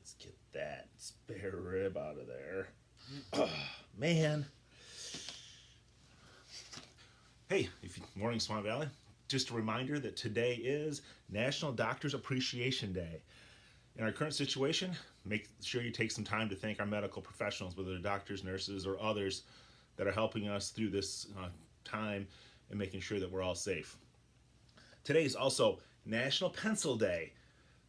Let's get that spare rib out of there. Oh, man. Hey, morning Swan Valley. Just a reminder that today is National Doctors Appreciation Day. In our current situation, make sure you take some time to thank our medical professionals, whether they're doctors, nurses, or others that are helping us through this time and making sure that we're all safe. Today is also National Pencil Day.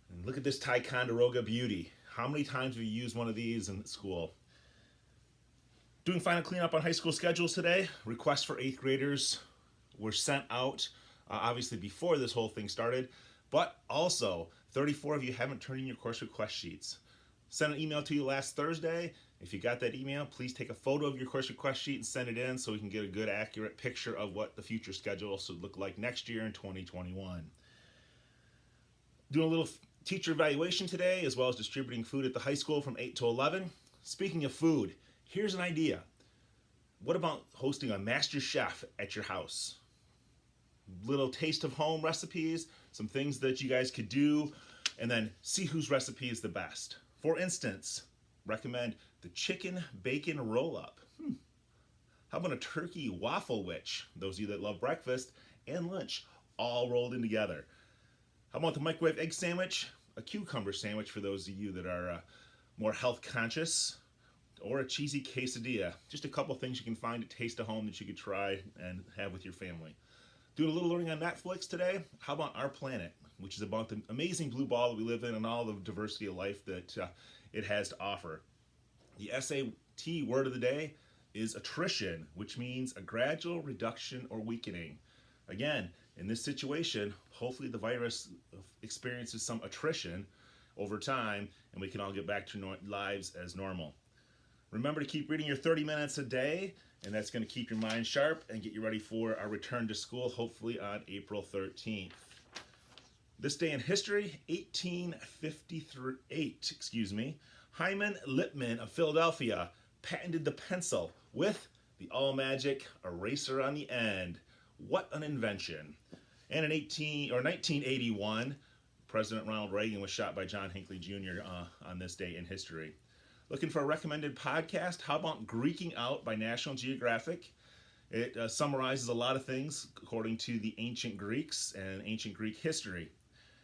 And look at this Ticonderoga beauty. How many times have you used one of these in school? Doing final cleanup on high school schedules today. Requests for 8th graders were sent out, obviously before this whole thing started, but also 34 of you haven't turned in your course request sheets. Sent an email to you last Thursday. If you got that email, please take a photo of your course request sheet and send it in so we can get a good, accurate picture of what the future schedule should look like next year in 2021. Doing a little teacher evaluation today, as well as distributing food at the high school from 8 to 11. Speaking of food, here's an idea. What about hosting a master chef at your house? Little taste of home recipes, some things that you guys could do, and then see whose recipe is the best. For instance, recommend the chicken bacon roll-up. How about a turkey waffle witch? Those of you that love breakfast and lunch, all rolled in together. How about the microwave egg sandwich? A cucumber sandwich for those of you that are more health conscious, or a cheesy quesadilla. Just a couple things you can find at Taste of Home that you could try and have with your family. Doing a little learning on Netflix today. How about Our Planet, which is about the amazing blue ball that we live in and all the diversity of life that it has to offer. The SAT word of the day is attrition, which means a gradual reduction or weakening. Again, in this situation, hopefully the virus experiences some attrition over time and we can all get back to lives as normal. Remember to keep reading your 30 minutes a day, and that's going to keep your mind sharp and get you ready for our return to school, hopefully on April 13th. This day in history, 1858, Hyman Lipman of Philadelphia patented the pencil with the all-magic eraser on the end. What an invention. And in 1981, President Ronald Reagan was shot by John Hinckley Jr. On this day in history. Looking for a recommended podcast? How about Greeking Out by National Geographic? It summarizes a lot of things according to the ancient Greeks and ancient Greek history.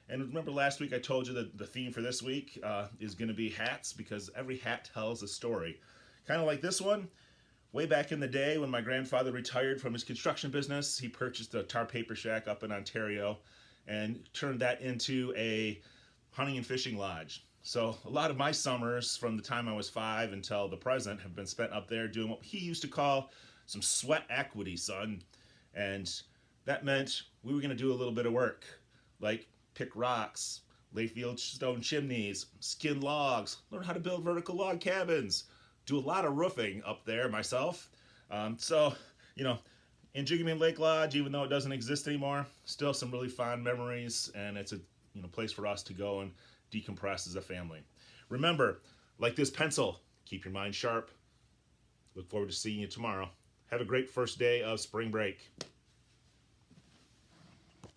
And remember last week I told you that the theme for this week is going to be hats, because every hat tells a story. Kind of like this one. Way back in the day when my grandfather retired from his construction business, he purchased a tar paper shack up in Ontario and turned that into a hunting and fishing lodge. So a lot of my summers from the time I was 5 until the present have been spent up there doing what he used to call some sweat equity, son. And that meant we were going to do a little bit of work, like pick rocks, lay field stone chimneys, skin logs, learn how to build vertical log cabins, do a lot of roofing up there myself. In Jiggaman Lake Lodge, even though it doesn't exist anymore, still some really fond memories, and it's a place for us to go and decompress as a family. Remember, like this pencil, keep your mind sharp. Look forward to seeing you tomorrow. Have a great first day of spring break.